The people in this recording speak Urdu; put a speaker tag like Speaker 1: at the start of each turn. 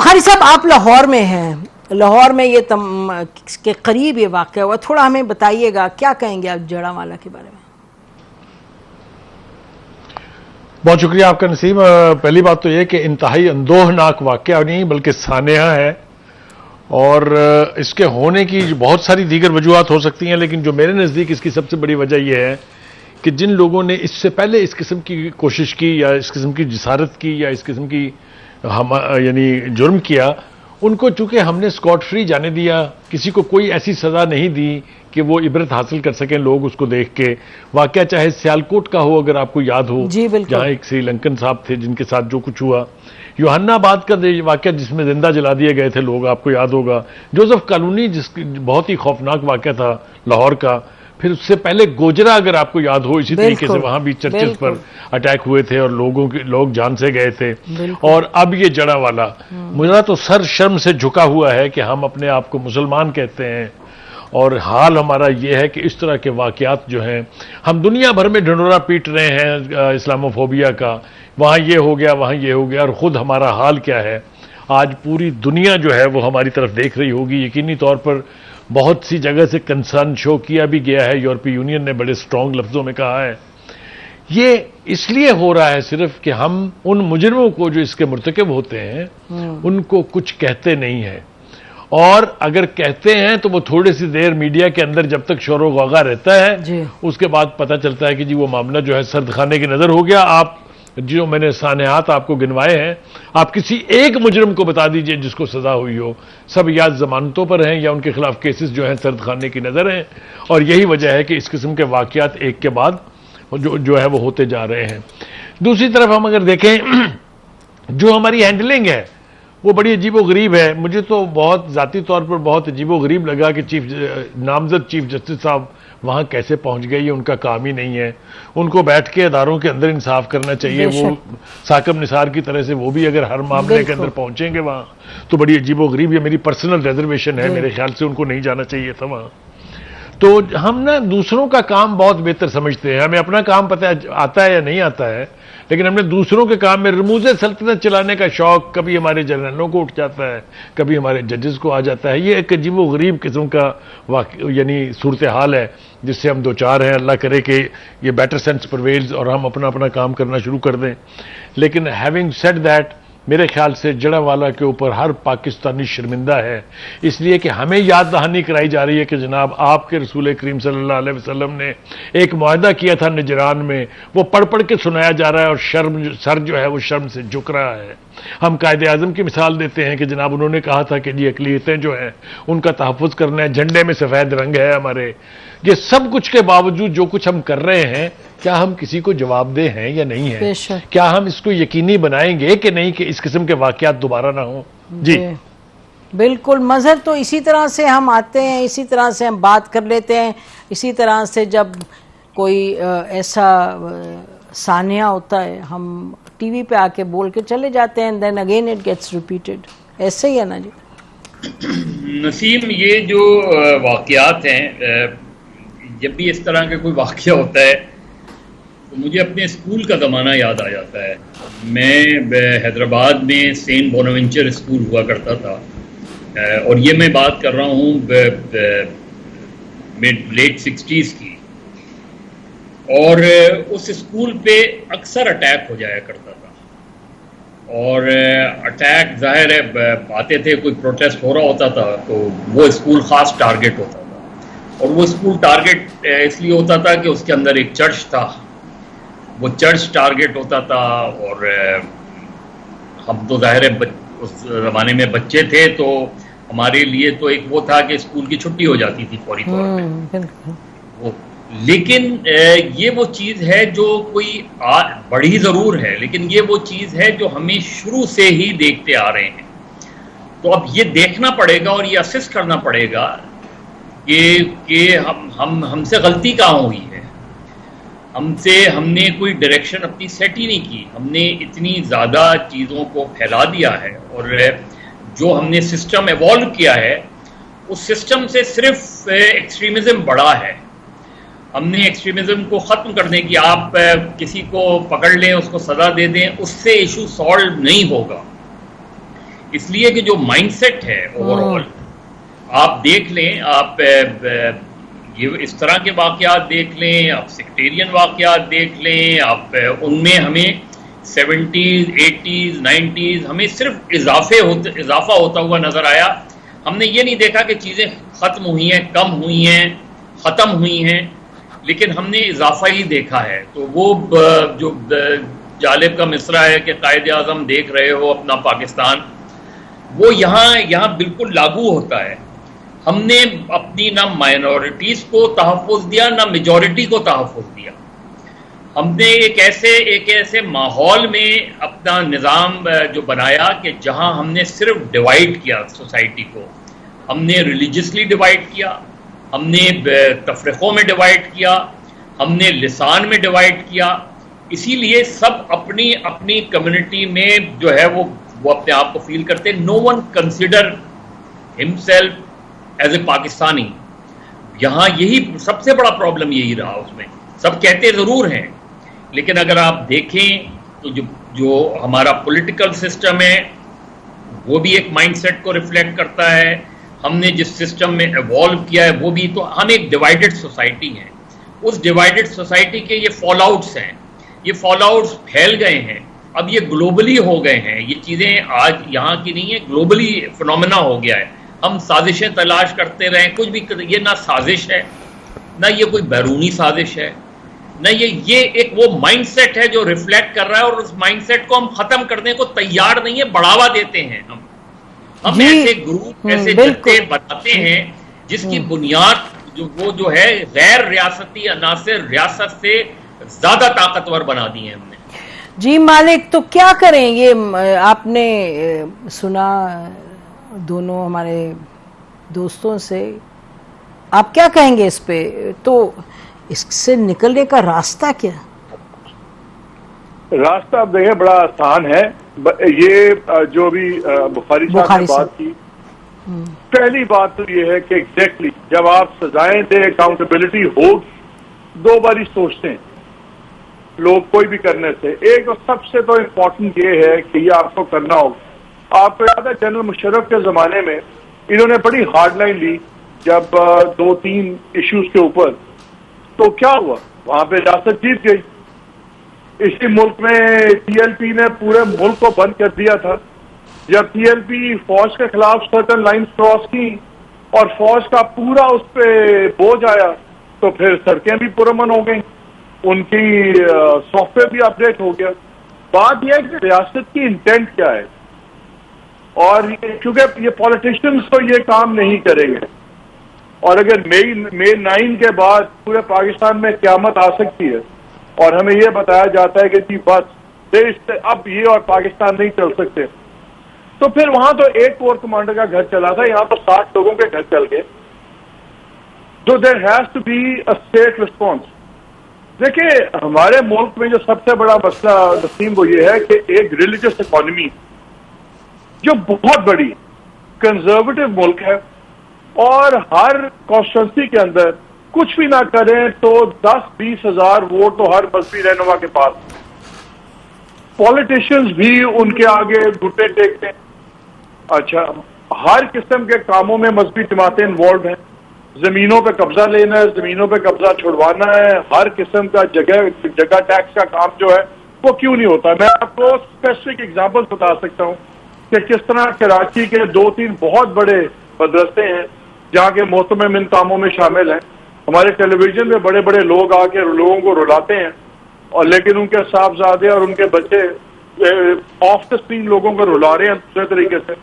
Speaker 1: بخاری صاحب آپ لاہور میں ہیں، لاہور میں یہ کے قریب یہ واقعہ ہوا، تھوڑا ہمیں بتائیے گا کیا کہیں گے آپ جڑاوالا کے بارے میں؟
Speaker 2: بہت شکریہ آپ کا نسیم. پہلی بات تو یہ کہ انتہائی اندوہناک واقعہ نہیں بلکہ سانحہ ہے، اور اس کے ہونے کی بہت ساری دیگر وجوہات ہو سکتی ہیں، لیکن جو میرے نزدیک اس کی سب سے بڑی وجہ یہ ہے کہ جن لوگوں نے اس سے پہلے اس قسم کی کوشش کی یا اس قسم کی جسارت کی یا اس قسم کی یعنی جرم کیا، ان کو چونکہ ہم نے اسکاٹ فری جانے دیا، کسی کو کوئی ایسی سزا نہیں دی کہ وہ عبرت حاصل کر سکیں لوگ اس کو دیکھ کے. واقعہ چاہے سیالکوٹ کا ہو، اگر آپ کو یاد ہو،
Speaker 1: جی بالکل،
Speaker 2: جہاں ایک سری لنکن صاحب تھے جن کے ساتھ جو کچھ ہوا، یوحنا آباد کا واقعہ جس میں زندہ جلا دیے گئے تھے لوگ، آپ کو یاد ہوگا، جوزف کالونی جس بہت ہی خوفناک واقعہ تھا لاہور کا، پھر اس سے پہلے گوجرا اگر آپ کو یاد ہو اسی طریقے سے وہاں بھی چرچز پر اٹیک ہوئے تھے اور لوگ جان سے گئے تھے، اور اب یہ جڑاوالا. مجھے تو سر شرم سے جھکا ہوا ہے کہ ہم اپنے آپ کو مسلمان کہتے ہیں، اور حال ہمارا یہ ہے کہ اس طرح کے واقعات جو ہیں ہم دنیا بھر میں ڈھنڈورا پیٹ رہے ہیں اسلاموفوبیا کا، وہاں یہ ہو گیا وہاں یہ ہو گیا، اور خود ہمارا حال کیا ہے. آج پوری دنیا جو ہے وہ ہماری طرف دیکھ رہی ہوگی. یقینی طور پر بہت سی جگہ سے کنسرن شو کیا بھی گیا ہے، یورپی یونین نے بڑے سٹرونگ لفظوں میں کہا ہے. یہ اس لیے ہو رہا ہے صرف کہ ہم ان مجرموں کو جو اس کے مرتکب ہوتے ہیں ان کو کچھ کہتے نہیں ہیں، اور اگر کہتے ہیں تو وہ تھوڑی سی دیر میڈیا کے اندر جب تک شور و غوغا رہتا ہے اس کے بعد پتہ چلتا ہے کہ جی وہ معاملہ جو ہے سرد خانے کی نظر ہو گیا. آپ جو میں نے سانحات آپ کو گنوائے ہیں، آپ کسی ایک مجرم کو بتا دیجئے جس کو سزا ہوئی ہو، سب یا ضمانتوں پر ہیں یا ان کے خلاف کیسز جو ہیں سرد خانے کی نظر ہیں، اور یہی وجہ ہے کہ اس قسم کے واقعات ایک کے بعد جو ہے وہ ہوتے جا رہے ہیں. دوسری طرف ہم اگر دیکھیں جو ہماری ہینڈلنگ ہے وہ بڑی عجیب و غریب ہے. مجھے تو بہت ذاتی طور پر بہت عجیب و غریب لگا کہ نامزد چیف جسٹس صاحب وہاں کیسے پہنچ گئے. یہ ان کا کام ہی نہیں ہے. ان کو بیٹھ کے اداروں کے اندر انصاف کرنا چاہیے. وہ ثاقب نثار کی طرح سے وہ بھی اگر ہر معاملے کے اندر پہنچیں گے وہاں تو بڑی عجیب و غریب. یہ میری پرسنل ریزرویشن ہے، میرے خیال سے ان کو نہیں جانا چاہیے تھا وہاں. تو ہم نا دوسروں کا کام بہت بہتر سمجھتے ہیں. ہمیں اپنا کام پتہ آتا ہے یا نہیں آتا ہے، لیکن ہم نے دوسروں کے کام میں رموز سلطنت چلانے کا شوق کبھی ہمارے جنرلوں کو اٹھ جاتا ہے، کبھی ہمارے ججز کو آ جاتا ہے. یہ ایک عجیب و غریب قسم کا یعنی صورتحال ہے جس سے ہم دوچار ہیں. اللہ کرے کہ یہ بیٹر سینس پرویلز اور ہم اپنا کام کرنا شروع کر دیں. لیکن ہیونگ سیڈ دیٹ، میرے خیال سے جڑاوالا کے اوپر ہر پاکستانی شرمندہ ہے، اس لیے کہ ہمیں یاد دہانی کرائی جا رہی ہے کہ جناب آپ کے رسول کریم صلی اللہ علیہ وسلم نے ایک معاہدہ کیا تھا نجران میں، وہ پڑھ کے سنایا جا رہا ہے اور سر جو ہے وہ شرم سے جھک رہا ہے. ہم قائد اعظم کی مثال دیتے ہیں کہ جناب انہوں نے کہا تھا کہ جی اقلیتیں جو ہیں ان کا تحفظ کرنا ہے، جھنڈے میں سفید رنگ ہے ہمارے. یہ سب کچھ کے باوجود جو کچھ ہم کر رہے ہیں کیا ہم کسی کو جواب دہ ہیں یا نہیں ہیں؟ کیا ہم اس کو یقینی بنائیں گے کہ نہیں کہ اس قسم کے واقعات دوبارہ نہ ہوں؟ جی
Speaker 1: بالکل. مظہر تو اسی طرح سے ہم آتے ہیں، اسی طرح سے ہم بات کر لیتے ہیں، اسی طرح سے جب کوئی ایسا سانحہ ہوتا ہے ہم ٹی وی پہ آ کے بول کے چلے جاتے ہیں، then again it gets repeated. ایسے ہی ہے نا جی
Speaker 3: نسیم؟ یہ جو واقعات ہیں، جب بھی اس طرح کا کوئی واقعہ ہوتا ہے تو مجھے اپنے اسکول کا زمانہ یاد آ جاتا ہے. میں حیدرآباد میں سینٹ بوناوینچر اسکول ہوا کرتا تھا، اور یہ میں بات کر رہا ہوں لیٹ 60s کی، اور اس اسکول پہ اکثر اٹیک ہو جایا کرتا تھا. اور اٹیک ظاہر ہے آتے تھے، کوئی پروٹیسٹ ہو رہا ہوتا تھا تو وہ اسکول خاص ٹارگٹ ہوتا تھا. اور وہ اسکول ٹارگٹ اس لیے ہوتا تھا کہ اس کے اندر ایک چرچ تھا، وہ چرچ ٹارگٹ ہوتا تھا. اور ہم تو ظاہر ہے اس زمانے میں بچے تھے تو ہمارے لیے تو ایک وہ تھا کہ اسکول کی چھٹی ہو جاتی تھی فوری طور پہ. لیکن یہ وہ چیز ہے جو کوئی بڑی ضرور ہے، لیکن یہ وہ چیز ہے جو ہمیں شروع سے ہی دیکھتے آ رہے ہیں. تو اب یہ دیکھنا پڑے گا اور یہ اسیس کرنا پڑے گا کہ ہم سے غلطی کہاں ہوئی ہے. ہم نے کوئی ڈائریکشن اپنی سیٹ ہی نہیں کی. ہم نے اتنی زیادہ چیزوں کو پھیلا دیا ہے، اور جو ہم نے سسٹم ایوالو کیا ہے اس سسٹم سے صرف ایکسٹریمزم بڑا ہے. ہم نے ایکسٹریمزم کو ختم کرنے کی، آپ کسی کو پکڑ لیں، اس کو سزا دے دیں، اس سے ایشو سالو نہیں ہوگا. اس لیے کہ جو مائنڈ سیٹ ہے اوور آل، آپ دیکھ لیں، آپ یہ اس طرح کے واقعات دیکھ لیں، آپ سیکٹیرین واقعات دیکھ لیں، آپ ان میں ہمیں 70s 80s 90s ہمیں صرف اضافہ ہوتا ہوا نظر آیا. ہم نے یہ نہیں دیکھا کہ چیزیں ختم ہوئی ہیں، کم ہوئی ہیں، ختم ہوئی ہیں، لیکن ہم نے اضافہ ہی دیکھا ہے. تو وہ جو جالب کا مصرع ہے کہ قائد اعظم دیکھ رہے ہو اپنا پاکستان، وہ یہاں بالکل لاگو ہوتا ہے. ہم نے اپنی نہ مائنورٹیز کو تحفظ دیا نہ میجورٹی کو تحفظ دیا. ہم نے ایک ایسے ماحول میں اپنا نظام جو بنایا کہ جہاں ہم نے صرف ڈیوائڈ کیا سوسائٹی کو. ہم نے ریلیجسلی ڈیوائڈ کیا، ہم نے تفریقوں میں ڈیوائڈ کیا، ہم نے لسان میں ڈیوائڈ کیا. اسی لیے سب اپنی کمیونٹی میں جو ہے وہ اپنے آپ کو فیل کرتے. No one consider himself as a Pakistani. یہاں یہی سب سے بڑا پرابلم یہی رہا. اس میں سب کہتے ضرور ہیں، لیکن اگر آپ دیکھیں تو جو ہمارا پولیٹیکل سسٹم ہے وہ بھی ایک مائنڈ سیٹ کو ریفلیکٹ کرتا ہے. ہم نے جس سسٹم میں ایوالو کیا ہے وہ بھی، تو ہم ایک ڈیوائیڈڈ سوسائٹی ہیں. اس ڈیوائیڈڈ سوسائٹی کے یہ فال آؤٹس ہیں، یہ فال آؤٹس پھیل گئے ہیں. اب یہ گلوبلی ہو گئے ہیں. یہ چیزیں آج یہاں کی نہیں ہیں، گلوبلی فنومینا ہو گیا ہے. ہم سازشیں تلاش کرتے رہیں، کچھ بھی یہ نہ سازش ہے، نہ یہ کوئی بیرونی سازش ہے، نہ یہ ایک وہ مائنڈ سیٹ ہے جو ریفلیکٹ کر رہا ہے. اور اس مائنڈ سیٹ کو ہم ختم کرنے کو تیار نہیں ہے، بڑھاوا دیتے ہیں. ہم ایسے گروپ ایسے جتھے بناتے ہیں جس کی بنیاد جو ہے غیر ریاستی عناصر ریاست سے زیادہ طاقتور بنا دی ہیں ہم نے.
Speaker 1: جی مالک، تو کیا کریں؟ یہ آپ نے سنا دونوں ہمارے دوستوں سے، آپ کیا کہیں گے اس پہ؟ تو اس سے نکلنے کا راستہ کیا؟
Speaker 4: راستہ اب دیکھیں بڑا آسان ہے. یہ جو بھی بخاری صاحب نے بات کی، پہلی بات تو یہ ہے کہ ایگزیکٹلی جب آپ سزائیں دیں، اکاؤنٹیبلٹی ہوگی، دو باری سوچتے ہیں لوگ کوئی بھی کرنے سے. ایک اور سب سے تو امپورٹنٹ یہ ہے کہ یہ آپ کو کرنا ہوگا. آپ کو یاد ہے جنرل مشرف کے زمانے میں انہوں نے بڑی ہارڈ لائن لی جب 2-3 ایشوز کے اوپر، تو کیا ہوا؟ وہاں پہ ریاست جیت گئی. اسی ملک میں ٹی ایل پی نے پورے ملک کو بند کر دیا تھا. جب ٹی ایل پی فوج کے خلاف سرٹن لائنز کراس کی اور فوج کا پورا اس پہ بوجھ آیا، تو پھر سڑکیں بھی پرامن ہو گئیں، ان کی سافٹ ویئر بھی اپڈیٹ ہو گیا. بات یہ ہے کہ ریاست کی انٹینٹ کیا ہے، اور کیونکہ یہ پولیٹیشینز تو یہ کام نہیں کریں گے. اور اگر مئی 9 کے بعد پورے پاکستان میں قیامت آ سکتی ہے اور ہمیں یہ بتایا جاتا ہے کہ جی بس دیش سے اب یہ اور پاکستان نہیں چل سکتے، تو پھر وہاں تو ایک کور کمانڈر کا گھر چلا تھا، یہاں تو 60 لوگوں کے گھر چل گئے. تو there has to be a state response. دیکھیں ہمارے ملک میں جو سب سے بڑا مسئلہ نسیم وہ یہ ہے کہ ایک ریلیجس اکانومی جو بہت بڑی کنزرویٹو ملک ہے، اور ہر کانسٹیٹوئنسی کے اندر کچھ بھی نہ کریں تو 10-20 ہزار ووٹ تو ہر مذہبی رہنما کے پاس. پولیٹیشینز بھی ان کے آگے گھٹنے ٹیکتے ہیں. اچھا، ہر قسم کے کاموں میں مذہبی جماعتیں انوالوڈ ہیں. زمینوں پہ قبضہ لینا ہے، زمینوں پہ قبضہ چھڑوانا ہے، ہر قسم کا جگہ ٹیکس کا کام جو ہے وہ کیوں نہیں ہوتا. میں آپ کو اسپیسیفک ایگزامپل بتا سکتا ہوں کہ کس طرح کراچی کے 2-3 بہت بڑے مدرسے ہیں جہاں کے محتمم ان کاموں میں شامل ہیں. ہمارے ٹیلی ویژن میں بڑے بڑے لوگ آ کے لوگوں کو رلاتے ہیں، اور لیکن ان کے صاحبزادے اور ان کے بچے آف دا اسکرین لوگوں کو رلا رہے ہیں دوسرے طریقے سے.